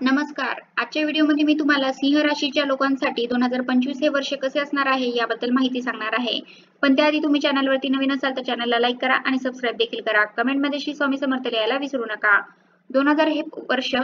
नमस्कार. आजच्या व्हिडिओमध्ये मी तुम्हाला सिंह राशीच्या लोकांसाठी 2025 हे वर्ष कसे असणार आहे याबद्दल माहिती सांगणार आहे. पण त्याआधी तुम्ही चॅनलवरती नवीन असाल तर चॅनलला लाईक करा आणि सबस्क्राईब देखील करा. कमेंटमध्ये श्री स्वामी समर्थ लिहायला विसरू नका. 2000 हे वर्ष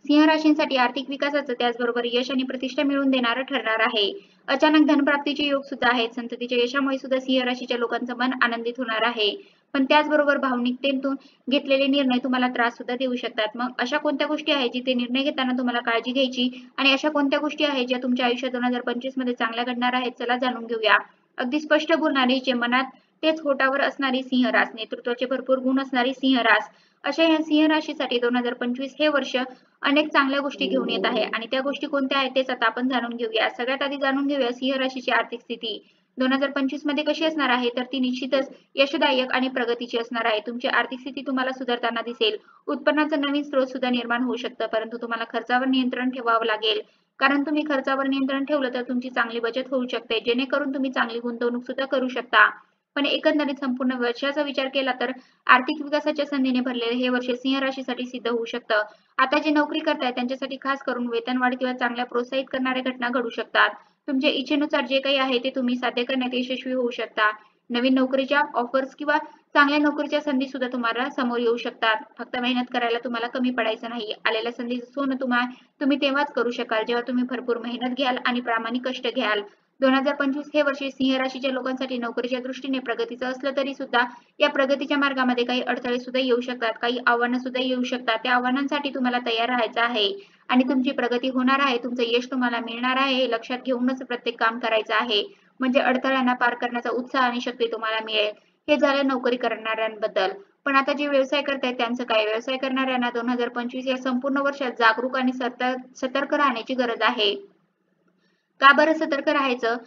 सिंह राशींसाठी आर्थिक विकासाचं त्याचबरोबर यश आणि प्रतिष्ठा मिळवून देणारं ठरणार आहे. अचानक धनप्राप्तीचे योग सुद्धा आहेत. संततीच्या यशामुळे सुद्धा सिंह राशीच्या लोकांचं मन आनंदित होणार आहे. पण त्याचबरोबर भावनिकतेतून घेतलेले निर्णय तुम्हाला त्रास सुद्धा देऊ शकतात. मग अशा कोणत्या गोष्टी आहेत जिथे निर्णय घेताना तुम्हाला काळजी घ्यायची आणि अशा कोणत्या गोष्टी आहेत ज्या तुमच्या आयुष्यात 2025 मध्ये चांगल्या घडणार आहेत? चला जाणून घेऊया. अगदी स्पष्ट बोलणारी, जे मनात तेच होठावर असणारी सिंह रास, नेतृत्वाचे भरपूर गुण असणारी सिंह रास, अशा या सिंह राशीसाठी 2025 हे वर्ष अनेक चांगल्या गोष्टी घेऊन येत आहे आणि त्या गोष्टी कोणत्या आहेत तेच आता आपण जाणून घेऊया. सगळ्यात आधी जाणून घेऊया सिंह राशीची आर्थिक स्थिती 2025 मध्ये कशी असणार आहे. तर ती निश्चितच यशदायक आणि प्रगतीची असणार आहे. तुमची आर्थिक स्थिती तुम्हाला सुधारताना दिसेल. उत्पन्नाचा नवीन स्रोत सुद्धा निर्माण होऊ शकतं, परंतु तुम्हाला खर्चावर नियंत्रण ठेवावं लागेल. कारण तुम्ही खर्चावर नियंत्रण ठेवलं तर तुमची चांगली बचत होऊ शकते, जेणेकरून तुम्ही चांगली गुंतवणूक सुद्धा करू शकता. पण एकंदरीत संपूर्ण वर्षाचा विचार केला तर आर्थिक विकासाच्या संधीने भरलेले हे वर्ष सिंह राशीसाठी सिद्ध होऊ शकतं. आता जे नोकरी करतायत त्यांच्यासाठी खास करून वेतनवाढ किंवा चांगल्या प्रोत्साहित करणाऱ्या घटना घडू शकतात. तुमच्या इच्छेनुसार जे काही आहे ते तुम्ही साध्य करण्यात यशस्वी होऊ शकता. नवीन नोकरीच्या ऑफर्स किंवा चांगल्या नोकरीच्या संधी सुद्धा तुम्हाला समोर येऊ शकतात. फक्त मेहनत करायला तुम्हाला कमी पडायचं नाही. आलेल्या संधीचं सोनं तुम्ही तेव्हाच करू शकाल जेव्हा तुम्ही भरपूर मेहनत घ्याल आणि प्रामाणिक कष्ट घ्याल. 2025 हे वर्ष सिंह राशीच्या लोकांसाठी नोकरीच्या दृष्टीने प्रगतीचं असलं तरी सुद्धा या प्रगतीच्या मार्गामध्ये काही अडथळे सुद्धा येऊ शकतात, काही आव्हानं सुद्धा येऊ शकतात. त्या आव्हानांसाठी तुम्हाला तयार राहायचं आहे आणि तुमची प्रगती होणार आहे, तुमचं यश तुम्हाला मिळणार आहे हे लक्षात घेऊनच प्रत्येक काम करायचं आहे. म्हणजे अडथळ्यांना पार करण्याचा उत्साह आणि शक्ती तुम्हाला मिळेल. हे झालं नोकरी करणाऱ्यांबद्दल. पण आता जे व्यवसाय करतायत त्यांचं काय? व्यवसाय करणाऱ्यांना 2025 या संपूर्ण वर्षात जागरूक आणि सतर्क राहण्याची गरज आहे. का बरं सतर्क राहायचं?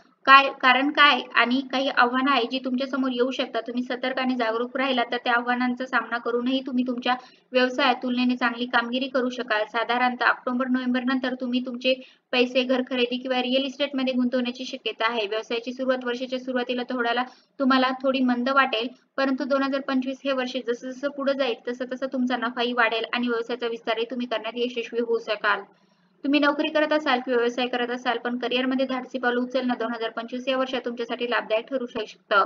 कारण काय आणि काही आव्हानं आहेत जी तुमच्या समोर येऊ शकतात. तुम्ही सतर्क आणि जागरूक राहिलात तर त्या आव्हानांचा सामना करूनही तुम्ही तुमच्या व्यवसायात तुलनेने चांगली कामगिरी करू शकाल. साधारणतः ऑक्टोबर-नोव्हेंबर नंतर तुम्ही तुमचे पैसे घर खरेदी किंवा रिअल इस्टेटमध्ये गुंतवण्याची शक्यता आहे. व्यवसायाची सुरुवात वर्षाच्या सुरुवातीला तुम्हाला थोडी मंद वाटेल, परंतु 2025 हे वर्ष जसं-जसं पुढे जाईल तसं-तसं तुमचा नफाही वाढेल आणि व्यवसायाचा विस्तारही तुम्ही करण्यात यशस्वी होऊ शकाल. तुम्ही नोकरी करत असाल किंवा व्यवसाय करत असाल पण करिअरमध्ये धाडसी पाऊल उचलणं 2025 या वर्षात तुमच्यासाठी लाभदायक ठरू शकतं.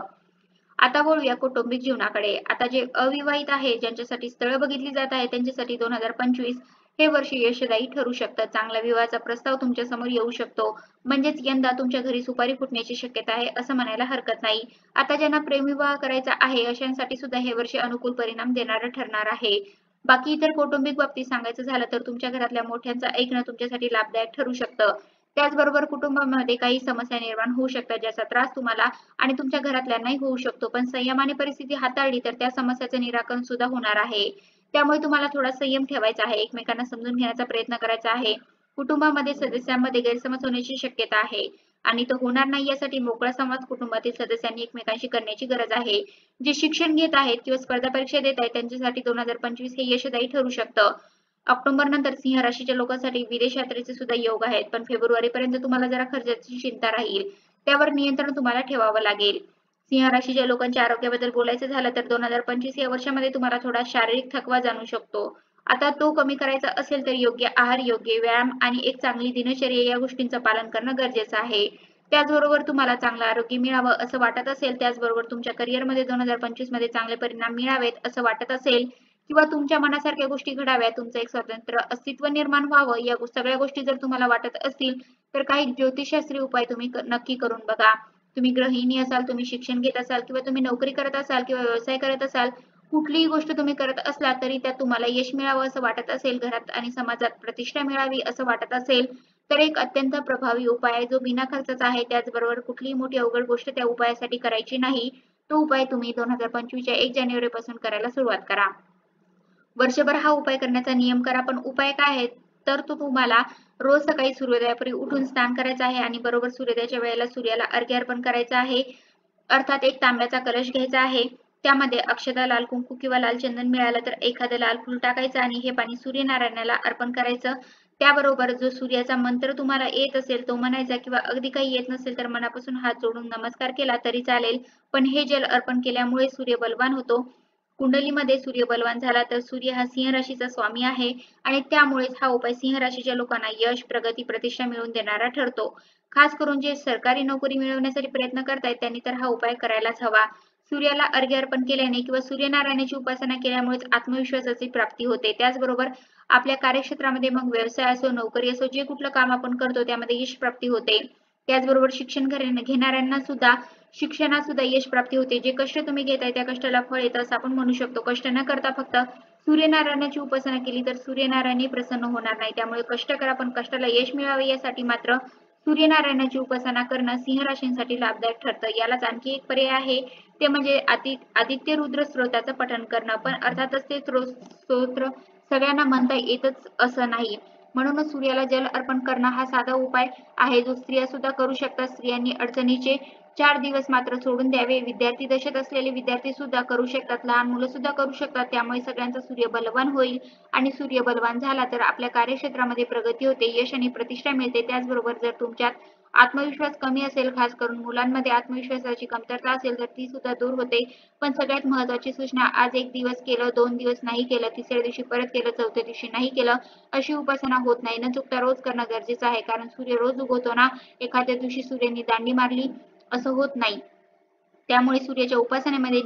आता वळूया कौटुंबिक जीवनाकडे. आता जे अविवाहित आहे, ज्यांच्यासाठी स्थळं बघितली जात आहे, त्यांच्यासाठी 2025 हे वर्ष यशदायी ठरू शकतं. चांगला विवाहाचा प्रस्ताव तुमच्या समोर येऊ शकतो. म्हणजेच यंदा तुमच्या घरी सुपारी फुटण्याची शक्यता आहे असं म्हणायला हरकत नाही. आता ज्यांना प्रेमविवाह करायचा आहे अशांसाठी सुद्धा हे वर्ष अनुकूल परिणाम देणारं ठरणार आहे. बाकी इतर कौटुंबिक बाबतीत सांगायचं झालं तर तुमच्या घरातल्या मोठ्यांचं ऐकणं तुमच्यासाठी लाभदायक ठरू शकतं. त्याचबरोबर कुटुंबामध्ये काही समस्या निर्माण होऊ शकतात ज्याचा त्रास तुम्हाला आणि तुमच्या घरातल्यांनाही होऊ शकतो. पण संयमाने परिस्थिती हाताळली तर त्या समस्याचं निराकरण सुद्धा होणार आहे. त्यामुळे तुम्हाला थोडा संयम ठेवायचा आहे. एकमेकांना समजून घेण्याचा प्रयत्न करायचा आहे. कुटुंबामध्ये सदस्यांमध्ये गैरसमज होण्याची शक्यता आहे आणि तो होणार नाही यासाठी मोकळा संवाद कुटुंबातील सदस्यांनी एकमेकांशी करण्याची गरज आहे. जे शिक्षण घेत आहेत किंवा स्पर्धा परीक्षा देत आहेत त्यांच्यासाठी 2025 हे यशदायी ठरू शकतं. ऑक्टोबर नंतर सिंह राशीच्या लोकांसाठी विदेश यात्रेचे सुद्धा योग आहेत, पण फेब्रुवारीपर्यंत तुम्हाला जरा खर्चाची चिंता राहील. त्यावर नियंत्रण तुम्हाला ठेवावं लागेल. सिंह राशीच्या लोकांच्या आरोग्याबद्दल बोलायचं झालं तर 2025 या वर्षामध्ये तुम्हाला थोडा शारीरिक थकवा जाणवू शकतो. आता तो कमी करायचा असेल तर योग्य आहार, योग्य व्यायाम आणि एक चांगली दिनचर्या या गोष्टींचं पालन करणं गरजेचं आहे. त्याचबरोबर तुम्हाला चांगलं आरोग्य मिळावं असं वाटत असेल, त्याचबरोबर तुमच्या करिअरमध्ये 2025 मध्ये चांगले परिणाम मिळावेत असं वाटत असेल किंवा तुमच्या मनासारख्या गोष्टी घडाव्यात, तुमचं एक स्वतंत्र अस्तित्व निर्माण व्हावं, या सगळ्या गोष्टी जर तुम्हाला वाटत असतील तर काही ज्योतिषशास्त्रीय उपाय तुम्ही नक्की करून बघा. तुम्ही गृहिणी असाल, तुम्ही शिक्षण घेत असाल किंवा तुम्ही नोकरी करत असाल किंवा व्यवसाय करत असाल, कुठलीही गोष्ट तुम्ही करत असला तरी त्यात तुम्हाला यश मिळावं असं वाटत असेल, घरात आणि समाजात प्रतिष्ठा मिळावी असं वाटत असेल तर एक अत्यंत प्रभावी उपाय आहे जो बिना खर्चाचा आहे. त्याचबरोबर कुठलीही मोठी अवघड गोष्ट त्या उपायासाठी करायची नाही. तो उपाय तुम्ही 2025 च्या 1 जानेवारी पासून करायला सुरुवात करा. वर्षभर हा उपाय करण्याचा नियम करा. पण उपाय काय आहे तर तो तुम्हाला रोज सकाळी सूर्योदयापूर्वी उठून स्नान करायचं आहे आणि बरोबर सूर्योदयाच्या वेळेला सूर्याला अर्घ्य अर्पण करायचं आहे. अर्थात एक तांब्याचा कलश घ्यायचा आहे. त्यामध्ये अक्षता, लाल कुंकू किंवा लाल चंदन मिळालं तर एखादं लाल फूल टाकायचं आणि हे पाणी सूर्यनारायणाला अर्पण करायचं. त्याबरोबर जो सूर्याचा मंत्र तुम्हाला येत असेल तो म्हणायचा किंवा अगदी काही येत नसेल तर मनापासून हात जोडून नमस्कार केला तरी चालेल. पण हे जल अर्पण केल्यामुळे सूर्य बलवान होतो कुंडलीमध्ये सूर्य बलवान झाला तर सूर्य हा सिंह राशीचा स्वामी आहे आणि त्यामुळेच हा उपाय सिंह राशीच्या लोकांना यश, प्रगती, प्रतिष्ठा मिळवून देणारा ठरतो. खास करून जे सरकारी नोकरी मिळवण्यासाठी प्रयत्न करतायत त्यांनी तर हा उपाय करायलाच हवा. सूर्याला अर्घ्य अर्पण केल्याने किंवा सूर्यनारायणाची उपासना केल्यामुळेच आत्मविश्वासाची प्राप्ती होते. त्याचबरोबर आपल्या कार्यक्षेत्रामध्ये मग व्यवसाय असो, नोकरी असो, जे कुठलं काम आपण करतो त्यामध्ये यश प्राप्ती होते. त्याचबरोबर शिक्षण घेणाऱ्यांना सुद्धा शिक्षणात सुद्धा यश प्राप्ती होते. जे कष्ट तुम्ही घेताय त्या कष्टाला फळ येतं असं आपण म्हणू शकतो. कष्ट न करता फक्त सूर्यनारायणाची उपासना केली तर सूर्यनारायणही प्रसन्न होणार नाही. त्यामुळे कष्ट करा, पण कष्टाला यश मिळावे यासाठी मात्र सूर्यनारायणाची उपासना करणं सिंह राशींसाठी लाभदायक ठरतं. यालाच आणखी एक पर्याय आहे, ते म्हणजे आदित्य रुद्र स्तोत्राचं पठण करणं. पण अर्थातच ते स्तोत्र सगळ्यांना म्हणता येतच असं नाही. म्हणूनच सूर्याला जल अर्पण करणं हा साधा उपाय आहे, जो स्त्रिया सुद्धा करू शकतात. स्त्रियांनी अडचणीचे 4 दिवस मात्र सोडून द्यावे. विद्यार्थी दशेत असलेले विद्यार्थी सुद्धा करू शकतात, लहान मुलं सुद्धा करू शकतात. त्यामुळे सगळ्यांचा सूर्य बलवान होईल आणि सूर्य बलवान झाला तर आपल्या कार्यक्षेत्रामध्ये प्रगती होते, यश आणि प्रतिष्ठा मिळते. त्याचबरोबर जर तुमच्यात आत्मविश्वास कमी असेल, खास करून मुलांमध्ये आत्मविश्वासाची कमतरता असेल तर ती सुद्धा दूर होते. पण सगळ्यात महत्त्वाची सूचना, आज 1 दिवस केलं, 2 दिवस नाही केलं, तिसऱ्या दिवशी परत केलं, चौथ्या दिवशी नाही केलं, अशी उपासना होत नाही. न चुकता रोज करणं गरजेचं आहे, कारण सूर्य रोज उगवतो ना, एखाद्या दिवशी सूर्याने दांडी मारली असं होत नाही. त्यामुळे सूर्याच्या उपासनेमध्ये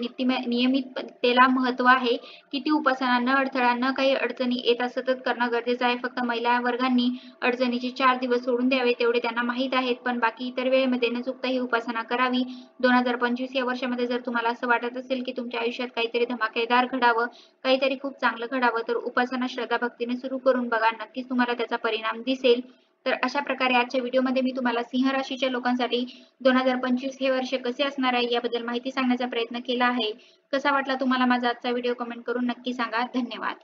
नियमिततेला महत्त्व आहे. किती उपासना न अडथळा न काही अडचणी येता सतत करणं गरजेचं आहे. फक्त महिला वर्गांनी अडचणीचे 4 दिवस सोडून द्यावे तेवढे त्यांना माहीत आहेत, पण बाकी इतर वेळेमध्ये न चुकता ही उपासना करावी. 2025 या वर्षामध्ये जर तुम्हाला असं वाटत असेल की तुमच्या आयुष्यात काहीतरी धमाकेदार घडावं, काहीतरी खूप चांगलं घडावं, तर उपासना श्रद्धा भक्तीने सुरू करून बघा. नक्कीच तुम्हाला त्याचा परिणाम दिसेल. तर अशा प्रकारे आजच्या व्हिडिओमध्ये मी तुम्हाला सिंह राशीच्या लोकांसाठी 2025 हे वर्ष कसे असणार आहे याबद्दल माहिती सांगण्याचा प्रयत्न केला आहे. कसा वाटला तुम्हाला माझा आजचा व्हिडिओ कमेंट करून नक्की सांगा. धन्यवाद.